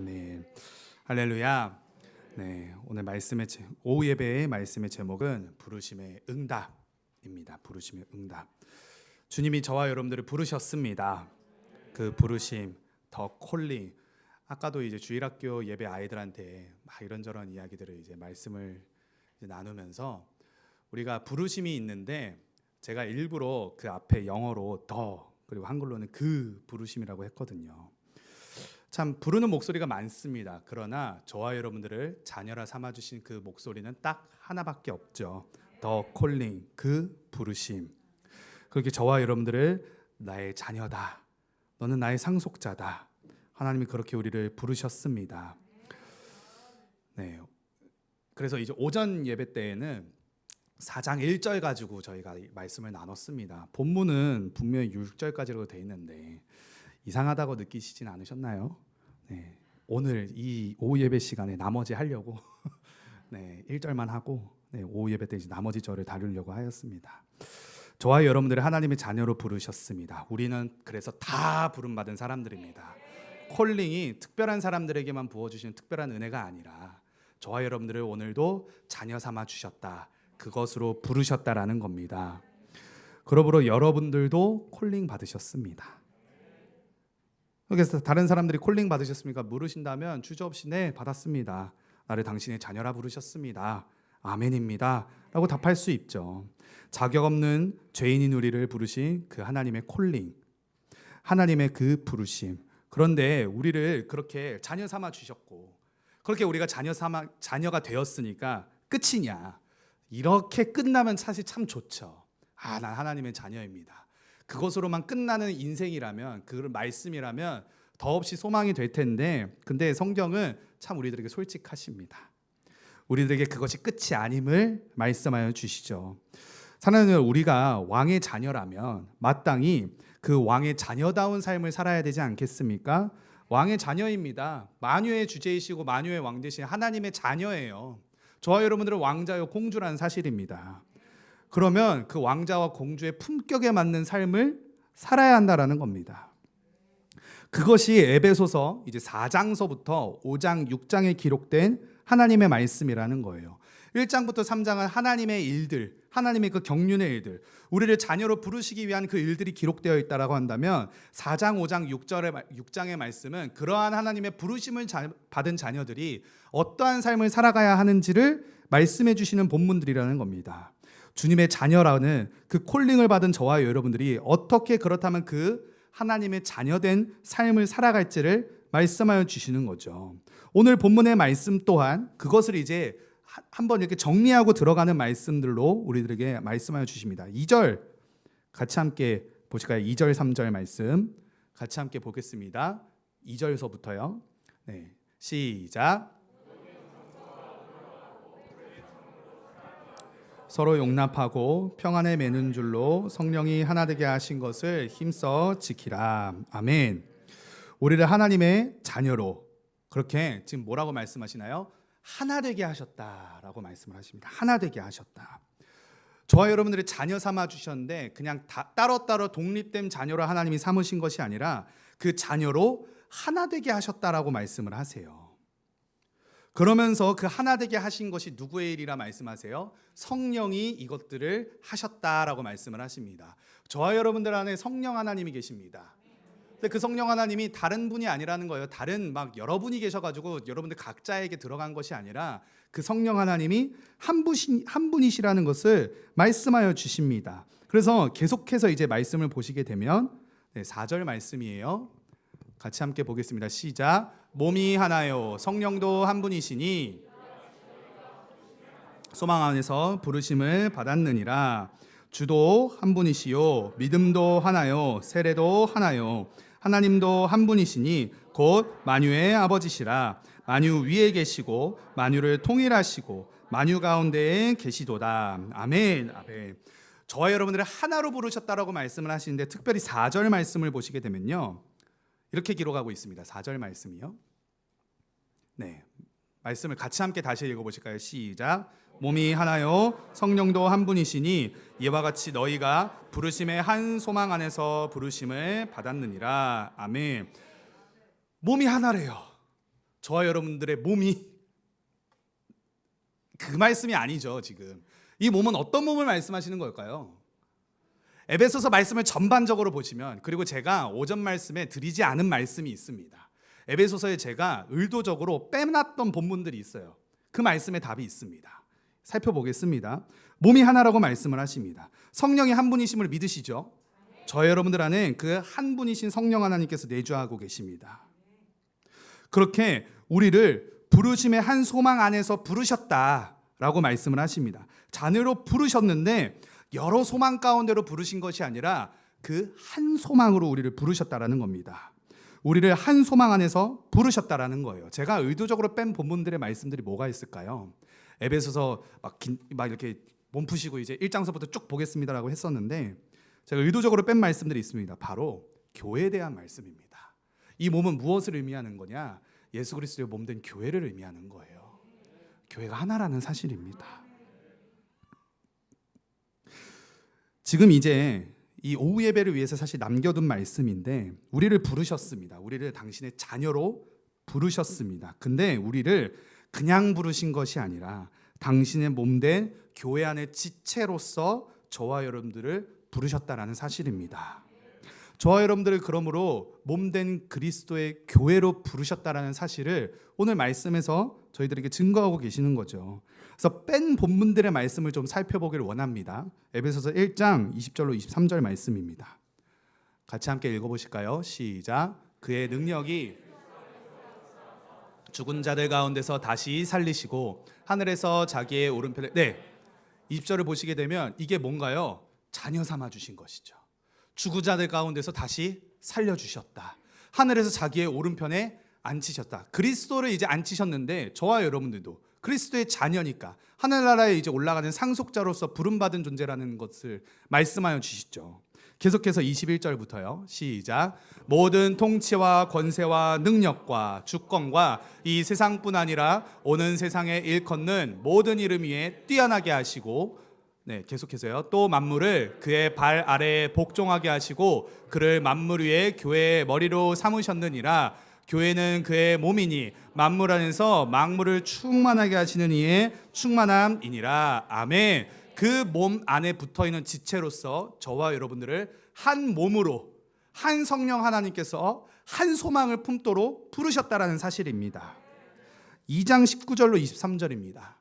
아멘. 할렐루야. 네, 오늘 오후 예배의 말씀의 제목은 부르심의 응답입니다. 부르심의 응답. 주님이 저와 여러분들을 부르셨습니다. 그 부르심, 더 콜링. 아까도 이제 주일학교 예배 아이들한테 막 이런저런 이야기들을 이제 말씀을 이제 나누면서 우리가 부르심이 있는데 제가 일부러 그 앞에 영어로 더 그리고 한글로는 그 부르심이라고 했거든요. 참 부르는 목소리가 많습니다. 그러나 저와 여러분들을 자녀라 삼아주신 그 목소리는 딱 하나밖에 없죠. 더 콜링, 그 부르심. 그렇게 저와 여러분들을 나의 자녀다. 너는 나의 상속자다. 하나님이 그렇게 우리를 부르셨습니다. 네. 그래서 이제 오전 예배 때에는 4장 1절 가지고 저희가 말씀을 나눴습니다. 본문은 분명히 6절까지로 돼 있는데 이상하다고 느끼시진 않으셨나요? 네, 오늘 이 오후 예배 시간에 나머지 하려고 네, 1절만 하고 오후 예배 때 이제 나머지 절을 다루려고 하였습니다. 저와 여러분들을 하나님의 자녀로 부르셨습니다. 우리는 그래서 다 부름받은 사람들입니다. 콜링이 특별한 사람들에게만 부어주시는 특별한 은혜가 아니라 저와 여러분들을 오늘도 자녀 삼아 주셨다. 그것으로 부르셨다라는 겁니다. 그러므로 여러분들도 콜링 받으셨습니다. 그래서 다른 사람들이 콜링 받으셨습니까? 물으신다면 주저없이 네 받았습니다. 나를 당신의 자녀라 부르셨습니다. 아멘입니다 라고 답할 수 있죠. 자격 없는 죄인인 우리를 부르신 그 하나님의 콜링, 하나님의 그 부르심. 그런데 우리를 그렇게 자녀 삼아 주셨고 그렇게 우리가 자녀가 되었으니까 끝이냐, 이렇게 끝나면 사실 참 좋죠. 난 하나님의 자녀입니다. 그것으로만 끝나는 인생이라면, 그 말씀이라면 더없이 소망이 될 텐데, 근데 성경은 참 우리들에게 솔직하십니다. 우리들에게 그것이 끝이 아님을 말씀하여 주시죠. 사랑하는 우리가 왕의 자녀라면 마땅히 그 왕의 자녀다운 삶을 살아야 되지 않겠습니까? 왕의 자녀입니다. 만유의 주제이시고 만유의 왕 되신 하나님의 자녀예요. 저와 여러분들은 왕자요 공주라는 사실입니다. 그러면 그 왕자와 공주의 품격에 맞는 삶을 살아야 한다라는 겁니다. 그것이 에베소서 이제 4장서부터 5장, 6장에 기록된 하나님의 말씀이라는 거예요. 1장부터 3장은 하나님의 일들, 하나님의 그 경륜의 일들, 우리를 자녀로 부르시기 위한 그 일들이 기록되어 있다라고 한다면 4장, 5장, 6장의 말씀은 그러한 하나님의 부르심을 받은 자녀들이 어떠한 삶을 살아가야 하는지를 말씀해 주시는 본문들이라는 겁니다. 주님의 자녀라는 그 콜링을 받은 저와 여러분들이 어떻게 그렇다면 그 하나님의 자녀된 삶을 살아갈지를 말씀하여 주시는 거죠. 오늘 본문의 말씀 또한 그것을 이제 한번 이렇게 정리하고 들어가는 말씀들로 우리들에게 말씀하여 주십니다. 2절 같이 함께 보실까요? 2절, 3절 말씀 같이 함께 보겠습니다. 2절서부터요. 네, 시작. 서로 용납하고 평안에 매는 줄로 성령이 하나 되게 하신 것을 힘써 지키라. 아멘. 우리를 하나님의 자녀로 그렇게 지금 뭐라고 말씀하시나요? 하나 되게 하셨다라고 말씀을 하십니다. 하나 되게 하셨다. 저와 여러분들이 자녀 삼아 주셨는데 그냥 따로따로 독립된 자녀로 하나님이 삼으신 것이 아니라 그 자녀로 하나 되게 하셨다라고 말씀을 하세요. 그러면서 그 하나 되게 하신 것이 누구의 일이라 말씀하세요? 성령이 이것들을 하셨다라고 말씀을 하십니다. 저와 여러분들 안에 성령 하나님이 계십니다. 근데 그 성령 하나님이 다른 분이 아니라는 거예요. 다른 막 여러분이 계셔가지고 여러분들 각자에게 들어간 것이 아니라 그 성령 하나님이 한 분이시라는 것을 말씀하여 주십니다. 그래서 계속해서 이제 말씀을 보시게 되면 4절 말씀이에요. 같이 함께 보겠습니다. 시작. 몸이 하나요 성령도 한 분이시니 소망 안에서 부르심을 받았느니라. 주도 한 분이시요 믿음도 하나요 세례도 하나요 하나님도 한 분이시니 곧 만유의 아버지시라. 만유 위에 계시고 만유를 통일하시고 만유 가운데에 계시도다. 아멘. 아멘. 저와 여러분들을 하나로 부르셨다라고 말씀을 하시는데 특별히 4절 말씀을 보시게 되면요, 이렇게 기록하고 있습니다. 4절 말씀이요. 네, 말씀을 같이 함께 다시 읽어보실까요? 시작. 몸이 하나요 성령도 한 분이시니 이와 같이 너희가 부르심의 한 소망 안에서 부르심을 받았느니라. 아멘. 몸이 하나래요. 저와 여러분들의 몸이 그 말씀이 아니죠. 지금 이 몸은 어떤 몸을 말씀하시는 걸까요? 에베소서 말씀을 전반적으로 보시면, 그리고 제가 오전 말씀에 드리지 않은 말씀이 있습니다. 에베소서에 제가 의도적으로 빼놨던 본문들이 있어요. 그 말씀에 답이 있습니다. 살펴보겠습니다. 몸이 하나라고 말씀을 하십니다. 성령이 한 분이심을 믿으시죠? 저 여러분들 안에 그 한 분이신 성령 하나님께서 내주하고 계십니다. 그렇게 우리를 부르심의 한 소망 안에서 부르셨다라고 말씀을 하십니다. 자녀로 부르셨는데 여러 소망 가운데로 부르신 것이 아니라 그 한 소망으로 우리를 부르셨다라는 겁니다. 우리를 한 소망 안에서 부르셨다라는 거예요. 제가 의도적으로 뺀 본문들의 말씀들이 뭐가 있을까요? 에베소서 막 이렇게 몸 푸시고 이제 1장서부터 쭉 보겠습니다라고 했었는데, 제가 의도적으로 뺀 말씀들이 있습니다. 바로 교회에 대한 말씀입니다. 이 몸은 무엇을 의미하는 거냐? 예수 그리스도의 몸된 교회를 의미하는 거예요. 교회가 하나라는 사실입니다. 지금 이제 이 오후 예배를 위해서 사실 남겨둔 말씀인데, 우리를 부르셨습니다. 우리를 당신의 자녀로 부르셨습니다. 근데 우리를 그냥 부르신 것이 아니라 당신의 몸된 교회 안의 지체로서 저와 여러분들을 부르셨다라는 사실입니다. 저와 여러분들을 그러므로 몸된 그리스도의 교회로 부르셨다라는 사실을 오늘 말씀에서 저희들에게 증거하고 계시는 거죠. 그래서 뺀 본문들의 말씀을 좀 살펴보기를 원합니다. 에베소서 1장 20절로 23절 말씀입니다. 같이 함께 읽어보실까요? 시작. 그의 능력이 죽은 자들 가운데서 다시 살리시고 하늘에서 자기의 오른편에, 20절을 보시게 되면 이게 뭔가요? 자녀 삼아 주신 것이죠. 죽은 자들 가운데서 다시 살려주셨다. 하늘에서 자기의 오른편에 앉히셨다. 그리스도를 이제 앉히셨는데 저와 여러분들도 그리스도의 자녀니까 하늘나라에 이제 올라가는 상속자로서 부름받은 존재라는 것을 말씀하여 주시죠. 계속해서 21절부터요. 시작. 모든 통치와 권세와 능력과 주권과 이 세상뿐 아니라 오는 세상의 일컫는 모든 이름 위에 뛰어나게 하시고, 계속해서요. 또 만물을 그의 발 아래에 복종하게 하시고 그를 만물 위에 교회의 머리로 삼으셨느니라. 교회는 그의 몸이니 만물 안에서 만물을 충만하게 하시는 이의 충만함이니라. 아멘. 그 몸 안에 붙어있는 지체로서 저와 여러분들을 한 몸으로, 한 성령 하나님께서 한 소망을 품도록 부르셨다라는 사실입니다. 2장 19절로 23절입니다.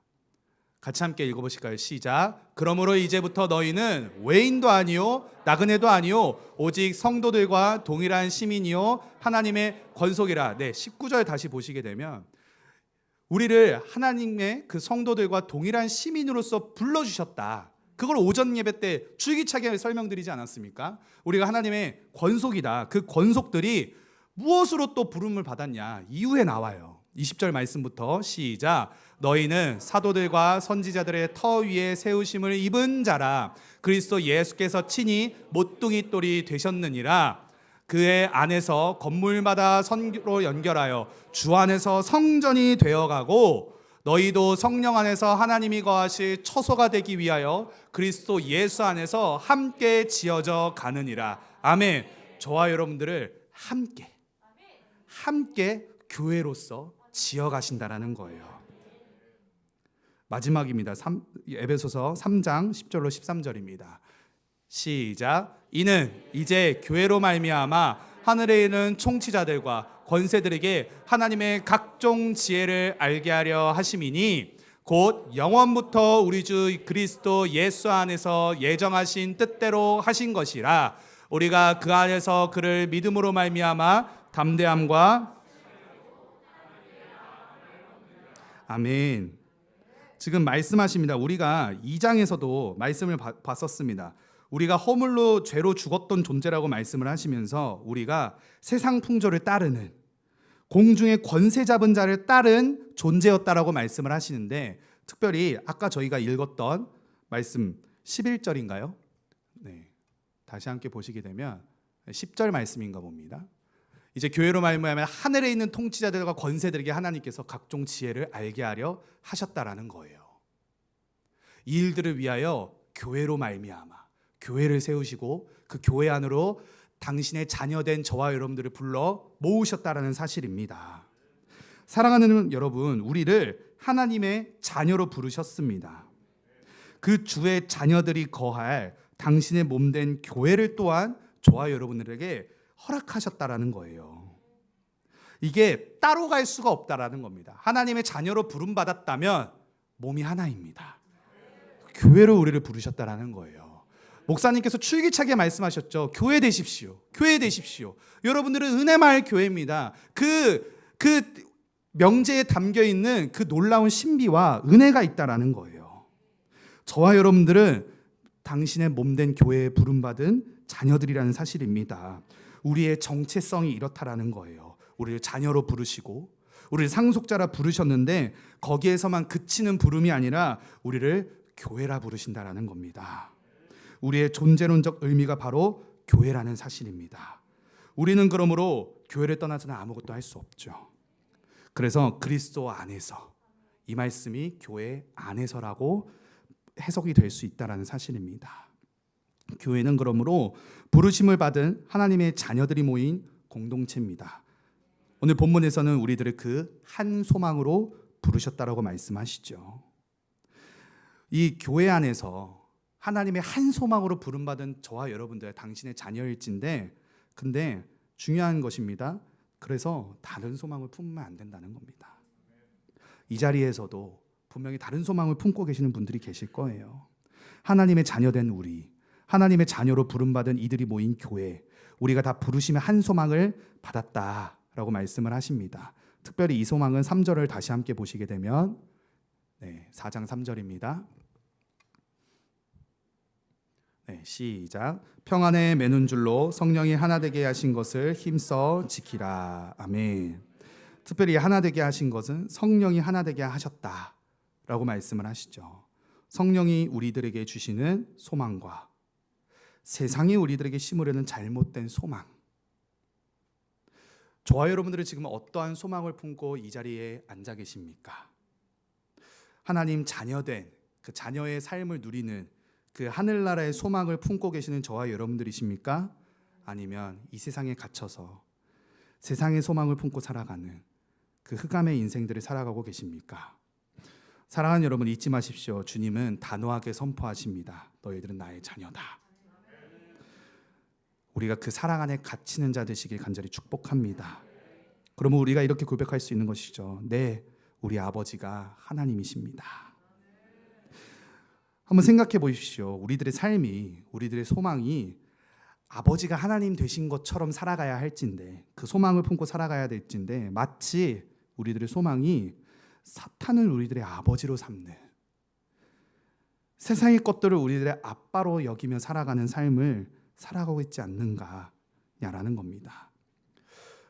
같이 함께 읽어보실까요? 시작. 그러므로 이제부터 너희는 외인도 아니요 나그네도 아니요 오직 성도들과 동일한 시민이요 하나님의 권속이라. 19절 다시 보시게 되면 우리를 하나님의 그 성도들과 동일한 시민으로서 불러주셨다. 그걸 오전 예배 때 줄기차게 설명드리지 않았습니까? 우리가 하나님의 권속이다. 그 권속들이 무엇으로 또 부름을 받았냐? 이후에 나와요. 20절 말씀부터 시작. 너희는 사도들과 선지자들의 터 위에 세우심을 입은 자라. 그리스도 예수께서 친히 모퉁이 돌이 되셨느니라. 그의 안에서 건물마다 선로 연결하여 주 안에서 성전이 되어가고 너희도 성령 안에서 하나님이 거하실 처소가 되기 위하여 그리스도 예수 안에서 함께 지어져 가느니라. 아멘. 저와 여러분들을 함께 교회로서 지어가신다라는 거예요. 마지막입니다. 에베소서 3장 10절로 13절입니다. 시작. 이는 이제 교회로 말미암아 하늘에 있는 총치자들과 권세들에게 하나님의 각종 지혜를 알게 하려 하심이니 곧 영원부터 우리 주 그리스도 예수 안에서 예정하신 뜻대로 하신 것이라. 우리가 그 안에서 그를 믿음으로 말미암아 담대함과 아멘. 지금 말씀하십니다. 우리가 2장에서도 말씀을 봤었습니다. 우리가 허물로 죄로 죽었던 존재라고 말씀을 하시면서 우리가 세상 풍조를 따르는 공중의 권세 잡은 자를 따른 존재였다라고 말씀을 하시는데, 특별히 아까 저희가 읽었던 말씀 11절인가요? 다시 함께 보시게 되면 10절 말씀인가 봅니다. 이제 교회로 말미암아 하늘에 있는 통치자들과 권세들에게 하나님께서 각종 지혜를 알게 하려 하셨다라는 거예요. 이 일들을 위하여 교회로 말미암아 교회를 세우시고 그 교회 안으로 당신의 자녀된 저와 여러분들을 불러 모으셨다라는 사실입니다. 사랑하는 여러분, 우리를 하나님의 자녀로 부르셨습니다. 그 주의 자녀들이 거할 당신의 몸된 교회를 또한 저와 여러분들에게 허락하셨다라는 거예요. 이게 따로 갈 수가 없다라는 겁니다. 하나님의 자녀로 부름받았다면 몸이 하나입니다. 교회로 우리를 부르셨다라는 거예요. 목사님께서 출기차게 말씀하셨죠. 교회 되십시오. 교회 되십시오. 여러분들은 은혜마을 교회입니다. 그 명제에 담겨 있는 그 놀라운 신비와 은혜가 있다라는 거예요. 저와 여러분들은 당신의 몸된 교회에 부름받은 자녀들이라는 사실입니다. 우리의 정체성이 이렇다라는 거예요. 우리를 자녀로 부르시고 우리를 상속자라 부르셨는데 거기에서만 그치는 부름이 아니라 우리를 교회라 부르신다라는 겁니다. 우리의 존재론적 의미가 바로 교회라는 사실입니다. 우리는 그러므로 교회를 떠나서는 아무것도 할 수 없죠. 그래서 그리스도 안에서, 이 말씀이 교회 안에서라고 해석이 될 수 있다라는 사실입니다. 교회는 그러므로 부르심을 받은 하나님의 자녀들이 모인 공동체입니다. 오늘 본문에서는 우리들을 그 한 소망으로 부르셨다라고 말씀하시죠. 이 교회 안에서 하나님의 한 소망으로 부름받은 저와 여러분들, 당신의 자녀일진데, 근데 중요한 것입니다. 그래서 다른 소망을 품으면 안 된다는 겁니다. 이 자리에서도 분명히 다른 소망을 품고 계시는 분들이 계실 거예요. 하나님의 자녀된 우리, 하나님의 자녀로 부름받은 이들이 모인 교회, 우리가 다 부르심의 한 소망을 받았다라고 말씀을 하십니다. 특별히 이 소망은 3절을 다시 함께 보시게 되면 4장 3절입니다. 시작. 평안에 매는 줄로 성령이 하나 되게 하신 것을 힘써 지키라. 아멘. 특별히 하나 되게 하신 것은 성령이 하나 되게 하셨다라고 말씀을 하시죠. 성령이 우리들에게 주시는 소망과 세상이 우리들에게 심으려는 잘못된 소망, 저와 여러분들은 지금 어떠한 소망을 품고 이 자리에 앉아 계십니까? 하나님 자녀된 그 자녀의 삶을 누리는 그 하늘나라의 소망을 품고 계시는 저와 여러분들이십니까? 아니면 이 세상에 갇혀서 세상의 소망을 품고 살아가는 그 흑암의 인생들을 살아가고 계십니까? 사랑하는 여러분, 잊지 마십시오. 주님은 단호하게 선포하십니다. 너희들은 나의 자녀다. 우리가 그 사랑 안에 갇히는 자 되시길 간절히 축복합니다. 그러면 우리가 이렇게 고백할 수 있는 것이죠. 네, 우리 아버지가 하나님이십니다. 한번 생각해 보십시오. 우리들의 삶이, 우리들의 소망이 아버지가 하나님 되신 것처럼 살아가야 할진데, 그 소망을 품고 살아가야 될진데, 마치 우리들의 소망이 사탄을 우리들의 아버지로 삼는, 세상의 것들을 우리들의 아빠로 여기며 살아가는 삶을 살아가고 있지 않는가냐라는 겁니다.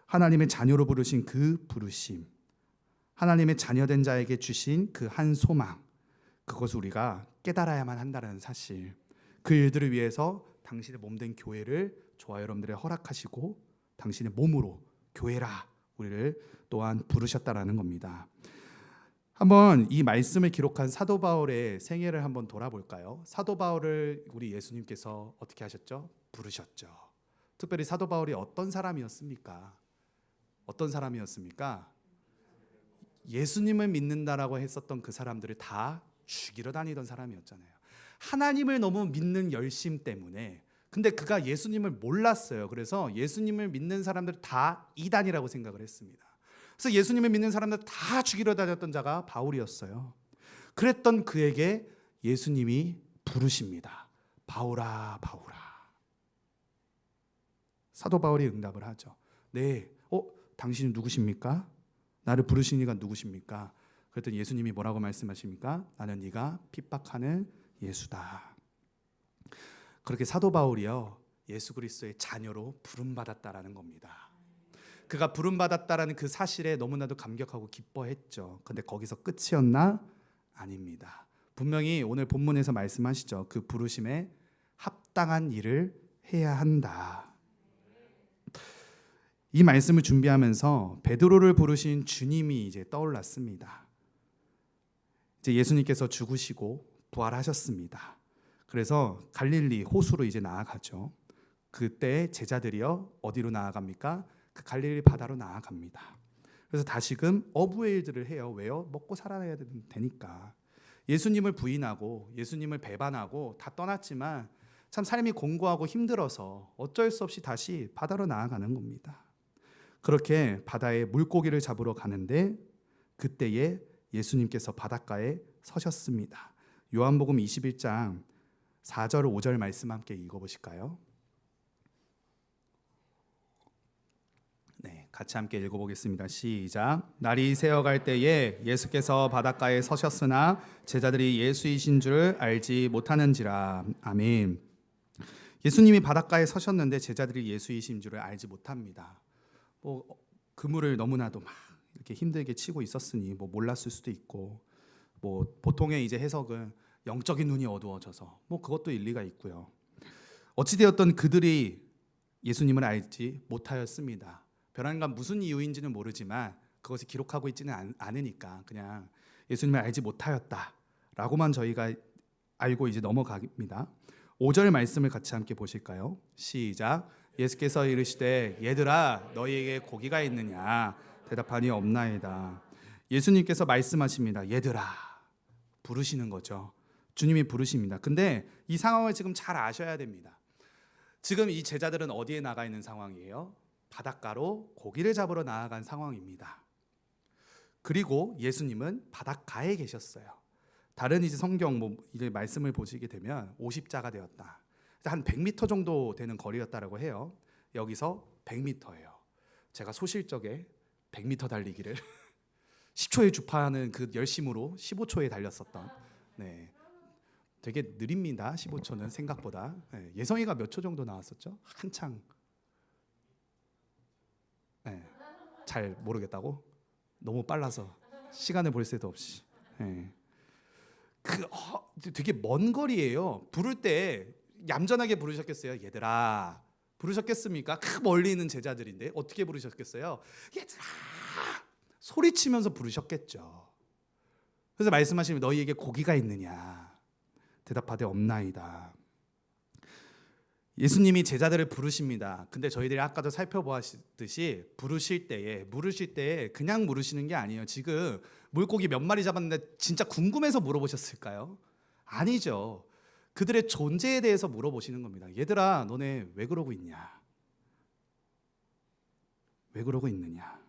하나님의 자녀로 부르신 그 부르심, 하나님의 자녀된 자에게 주신 그 한 소망, 그것을 우리가 깨달아야만 한다는 사실, 그 일들을 위해서 당신의 몸된 교회를 저와 여러분들의 허락하시고 당신의 몸으로 교회라 우리를 또한 부르셨다라는 겁니다. 한번 이 말씀을 기록한 사도 바울의 생애를 한번 돌아볼까요? 사도 바울을 우리 예수님께서 어떻게 하셨죠? 부르셨죠. 특별히 사도 바울이 어떤 사람이었습니까? 어떤 사람이었습니까? 예수님을 믿는다라고 했었던 그 사람들을 다 죽이러 다니던 사람이었잖아요. 하나님을 너무 믿는 열심 때문에. 근데 그가 예수님을 몰랐어요. 그래서 예수님을 믿는 사람들 다 이단이라고 생각을 했습니다. 그래서 예수님을 믿는 사람들 다 죽이러 다녔던 자가 바울이었어요. 그랬던 그에게 예수님이 부르십니다. 바울아, 바울아. 사도 바울이 응답을 하죠. 네, 당신은 누구십니까? 나를 부르신 이가 누구십니까? 그랬더니 예수님이 뭐라고 말씀하십니까? 나는 네가 핍박하는 예수다. 그렇게 사도 바울이요, 예수 그리스도의 자녀로 부름받았다라는 겁니다. 그가 부름받았다라는 그 사실에 너무나도 감격하고 기뻐했죠. 근데 거기서 끝이었나? 아닙니다. 분명히 오늘 본문에서 말씀하시죠. 그 부르심에 합당한 일을 해야 한다. 이 말씀을 준비하면서 베드로를 부르신 주님이 이제 떠올랐습니다. 이제 예수님께서 죽으시고 부활하셨습니다. 그래서 갈릴리 호수로 이제 나아가죠. 그때 제자들이요, 어디로 나아갑니까? 그 갈릴리 바다로 나아갑니다. 그래서 다시금 어부의 일들을 해요. 왜요? 먹고 살아야 되니까. 예수님을 부인하고 예수님을 배반하고 다 떠났지만 참 삶이 공고하고 힘들어서 어쩔 수 없이 다시 바다로 나아가는 겁니다. 그렇게 바다에 물고기를 잡으러 가는데 그때에 예수님께서 바닷가에 서셨습니다. 요한복음 21장 4절 5절 말씀 함께 읽어보실까요? 네, 같이 함께 읽어보겠습니다. 시작. 날이 새어갈 때에 예수께서 바닷가에 서셨으나 제자들이 예수이신 줄 알지 못하는지라. 아멘. 예수님이 바닷가에 서셨는데 제자들이 예수이신 줄을 알지 못합니다. 그물을 너무나도 막 이렇게 힘들게 치고 있었으니 몰랐을 수도 있고, 보통의 이제 해석은 영적인 눈이 어두워져서 그것도 일리가 있고요. 어찌되었던 그들이 예수님을 알지 못하였습니다. 별안간 무슨 이유인지는 모르지만 그것이 기록하고 있지는 않으니까 그냥 예수님을 알지 못하였다라고만 저희가 알고 이제 넘어갑니다. 5절 말씀을 같이 함께 보실까요? 시작. 예수께서 이르시되 얘들아 너희에게 고기가 있느냐 대답하니 없나이다. 예수님께서 말씀하십니다. 얘들아 부르시는 거죠. 주님이 부르십니다. 근데 이 상황을 지금 잘 아셔야 됩니다. 지금 이 제자들은 어디에 나가 있는 상황이에요? 바닷가로 고기를 잡으러 나아간 상황입니다. 그리고 예수님은 바닷가에 계셨어요. 다른 이제 성경 이제 말씀을 보시게 되면 50자가 되었다. 한 100m 정도 되는 거리였다라고 해요. 여기서 100m예요. 제가 소실적에 100m 달리기를 10초에 주파하는 그 열심으로 15초에 달렸었던. 네, 되게 느립니다. 15초는 생각보다. 네, 예성이가 몇 초 정도 나왔었죠? 한창. 네, 잘 모르겠다고? 너무 빨라서 시간을 볼 새도 없이. 네. 되게 먼 거리예요. 부를 때 얌전하게 부르셨겠어요? 얘들아 부르셨겠습니까? 멀리 있는 제자들인데 어떻게 부르셨겠어요? 얘들아 소리치면서 부르셨겠죠. 그래서 말씀하시면 너희에게 고기가 있느냐 대답하되 없나이다. 예수님이 제자들을 부르십니다. 근데 저희들이 아까도 살펴보았듯이 물으실 때에 그냥 물으시는 게 아니에요. 지금 물고기 몇 마리 잡았는데 진짜 궁금해서 물어보셨을까요? 아니죠. 그들의 존재에 대해서 물어보시는 겁니다. 얘들아 너네 왜 그러고 있냐? 왜 그러고 있느냐?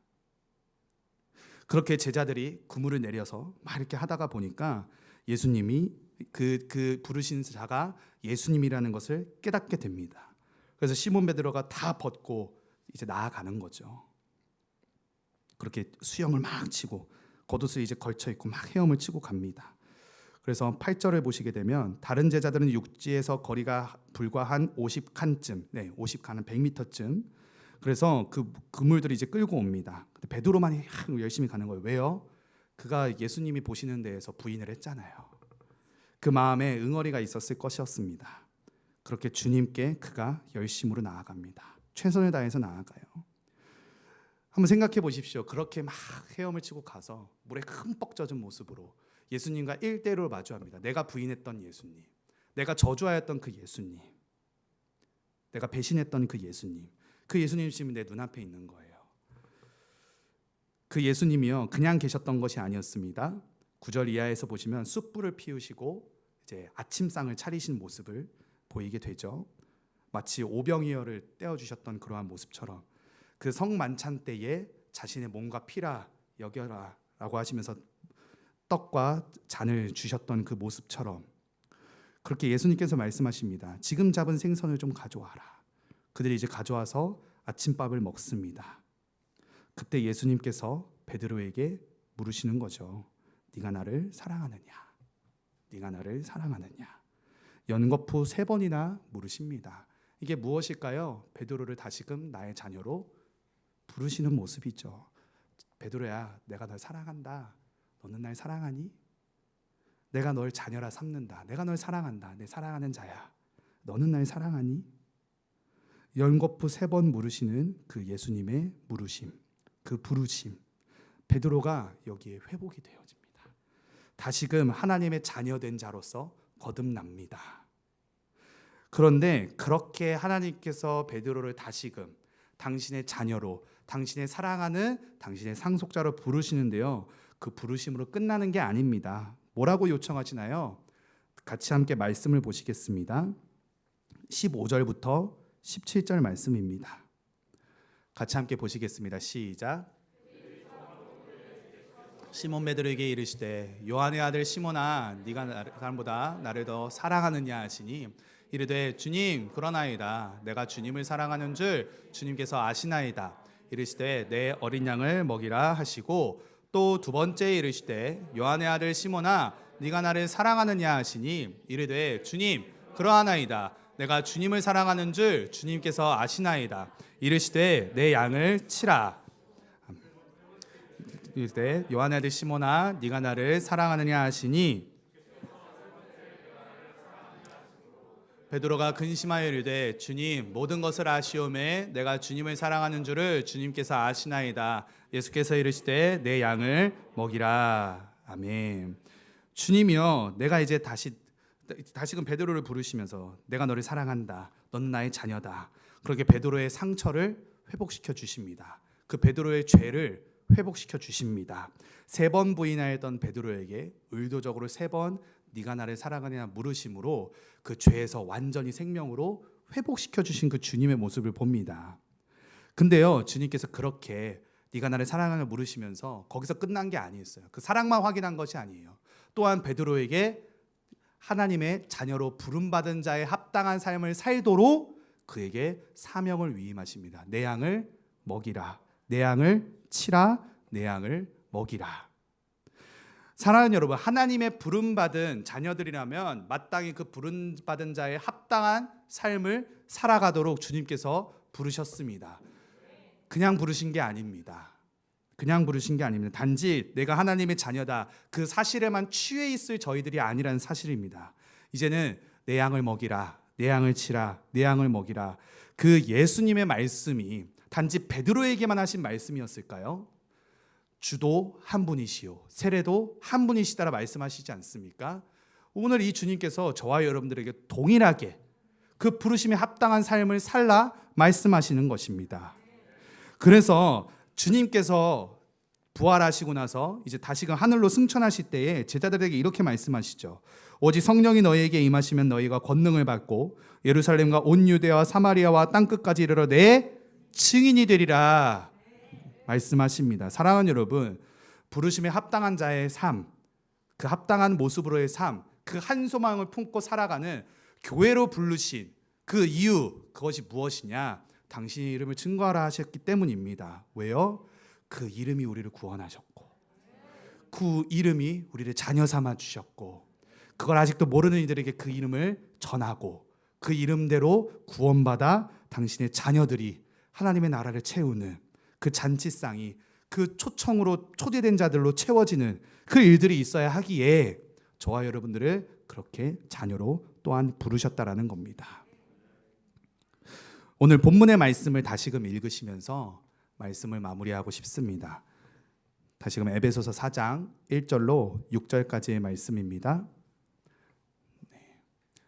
그렇게 제자들이 그물을 내려서 막 이렇게 하다가 보니까 예수님이 그 부르신 자가 예수님이라는 것을 깨닫게 됩니다. 그래서 시몬 베드로가 다 벗고 이제 나아가는 거죠. 그렇게 수영을 막 치고 겉옷을 이제 걸쳐 입고 막 헤엄을 치고 갑니다. 그래서 8절을 보시게 되면 다른 제자들은 육지에서 거리가 불과 한 50칸쯤, 50칸은 100m쯤. 그래서 그 그물들이 이제 끌고 옵니다. 근데 베드로만 열심히 가는 거예요. 왜요? 그가 예수님이 보시는 데에서 부인을 했잖아요. 그 마음에 응어리가 있었을 것이었습니다. 그렇게 주님께 그가 열심으로 나아갑니다. 최선을 다해서 나아가요. 한번 생각해 보십시오. 그렇게 막 헤엄을 치고 가서 물에 흠뻑 젖은 모습으로 예수님과 1대1로 마주합니다. 내가 부인했던 예수님, 내가 저주하였던 그 예수님, 내가 배신했던 그 예수님, 그 예수님 지금 내 눈앞에 있는 거예요. 그 예수님이요 그냥 계셨던 것이 아니었습니다. 9절 이하에서 보시면 숯불을 피우시고 이제 아침상을 차리신 모습을 보이게 되죠. 마치 오병이어를 떼어주셨던 그러한 모습처럼 그 성만찬 때에 자신의 몸과 피라 여겨라 라고 하시면서 떡과 잔을 주셨던 그 모습처럼 그렇게 예수님께서 말씀하십니다. 지금 잡은 생선을 좀 가져와라. 그들이 이제 가져와서 아침밥을 먹습니다. 그때 예수님께서 베드로에게 물으시는 거죠. 네가 나를 사랑하느냐? 네가 나를 사랑하느냐? 연거푸 3번이나 물으십니다. 이게 무엇일까요? 베드로를 다시금 나의 자녀로 부르시는 모습이죠. 베드로야, 내가 널 사랑한다. 너는 날 사랑하니? 내가 널 자녀라 삼는다. 내가 널 사랑한다. 내 사랑하는 자야. 너는 날 사랑하니? 연거푸 3번 물으시는 그 예수님의 물으심, 그 부르심, 베드로가 여기에 회복이 되어집니다. 다시금 하나님의 자녀된 자로서 거듭납니다. 그런데 그렇게 하나님께서 베드로를 다시금 당신의 자녀로 당신의 사랑하는 당신의 상속자로 부르시는데요. 그 부르심으로 끝나는 게 아닙니다. 뭐라고 요청하시나요? 같이 함께 말씀을 보시겠습니다. 15절부터 17절 말씀입니다. 같이 함께 보시겠습니다. 시작. 시몬 베드로에게 이르시되 요한의 아들 시몬아 네가 사람보다 나를 더 사랑하느냐 하시니 이르되 주님 그러나이다. 내가 주님을 사랑하는 줄 주님께서 아시나이다. 이르시되 내 어린 양을 먹이라 하시고 또 두 번째 이르시되 요한의 아들 시몬아 네가 나를 사랑하느냐 하시니 이르되 주님 그러하나이다. 내가 주님을 사랑하는 줄 주님께서 아시나이다. 이르시되 내 양을 치라. 이르시되 요한의 아들 시몬아 네가 나를 사랑하느냐 하시니 베드로가 근심하여 이르되 주님 모든 것을 아시오매 내가 주님을 사랑하는 줄을 주님께서 아시나이다. 예수께서 이르시되 내 양을 먹이라. 아멘. 주님이요 내가 이제 다시금 베드로를 부르시면서 내가 너를 사랑한다. 너는 나의 자녀다. 그렇게 베드로의 상처를 회복시켜 주십니다. 그 베드로의 죄를 회복시켜 주십니다. 3번 부인하였던 베드로에게 의도적으로 3번 네가 나를 사랑하느냐 물으심으로 그 죄에서 완전히 생명으로 회복시켜 주신 그 주님의 모습을 봅니다. 근데요 주님께서 그렇게 네가 나를 사랑하느냐 물으시면서 거기서 끝난 게 아니었어요. 그 사랑만 확인한 것이 아니에요. 또한 베드로에게 하나님의 자녀로 부름받은 자의 합당한 삶을 살도록 그에게 사명을 위임하십니다. 내 양을 먹이라. 내 양을 치라. 내 양을 먹이라. 사랑하는 여러분, 하나님의 부름받은 자녀들이라면 마땅히 그 부름받은 자의 합당한 삶을 살아가도록 주님께서 부르셨습니다. 그냥 부르신 게 아닙니다. 그냥 부르신 게 아닙니다. 단지 내가 하나님의 자녀다 그 사실에만 취해 있을 저희들이 아니라는 사실입니다. 이제는 내 양을 먹이라. 내 양을 치라. 내 양을 먹이라. 그 예수님의 말씀이 단지 베드로에게만 하신 말씀이었을까요? 주도 한 분이시요 세례도 한 분이시다라 말씀하시지 않습니까? 오늘 이 주님께서 저와 여러분들에게 동일하게 그 부르심에 합당한 삶을 살라 말씀하시는 것입니다. 그래서 주님께서 부활하시고 나서 이제 다시금 하늘로 승천하실 때에 제자들에게 이렇게 말씀하시죠. 오직 성령이 너희에게 임하시면 너희가 권능을 받고 예루살렘과 온 유대와 사마리아와 땅끝까지 이르러 내 증인이 되리라 말씀하십니다. 사랑하는 여러분, 부르심에 합당한 자의 삶, 그 합당한 모습으로의 삶, 그 한 소망을 품고 살아가는 교회로 부르신 그 이유, 그것이 무엇이냐? 당신의 이름을 증거하라 하셨기 때문입니다. 왜요? 그 이름이 우리를 구원하셨고 그 이름이 우리를 자녀 삼아 주셨고 그걸 아직도 모르는 이들에게 그 이름을 전하고 그 이름대로 구원받아 당신의 자녀들이 하나님의 나라를 채우는 그 잔치상이 그 초청으로 초대된 자들로 채워지는 그 일들이 있어야 하기에 저와 여러분들을 그렇게 자녀로 또한 부르셨다라는 겁니다. 오늘 본문의 말씀을 다시금 읽으시면서 말씀을 마무리하고 싶습니다. 다시금 에베소서 4장 1절로 6절까지의 말씀입니다.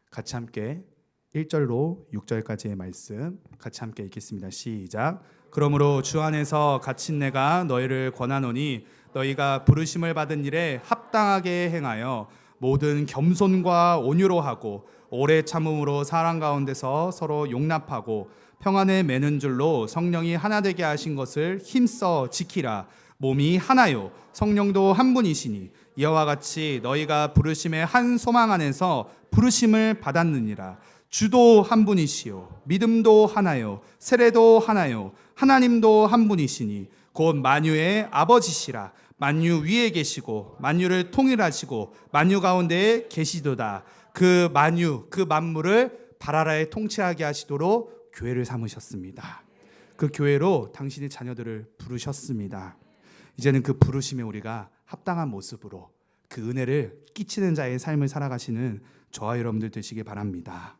같이 함께 1절로 6절까지의 말씀 같이 함께 읽겠습니다. 시작. 그러므로 주 안에서 갇힌 내가 너희를 권하노니 너희가 부르심을 받은 일에 합당하게 행하여 모든 겸손과 온유로 하고 오래 참음으로 사랑 가운데서 서로 용납하고 평안에 매는 줄로 성령이 하나 되게 하신 것을 힘써 지키라. 몸이 하나요 성령도 한 분이시니 이와 같이 너희가 부르심의 한 소망 안에서 부르심을 받았느니라. 주도 한 분이시요 믿음도 하나요 세례도 하나요 하나님도 한 분이시니 곧 만유의 아버지시라. 만유 위에 계시고 만유를 통일하시고 만유 가운데에 계시도다. 그 만유 그 만물을 바라라에 통치하게 하시도록 교회를 삼으셨습니다. 그 교회로 당신의 자녀들을 부르셨습니다. 이제는 그 부르심에 우리가 합당한 모습으로 그 은혜를 끼치는 자의 삶을 살아가시는 저와 여러분들 되시기 바랍니다.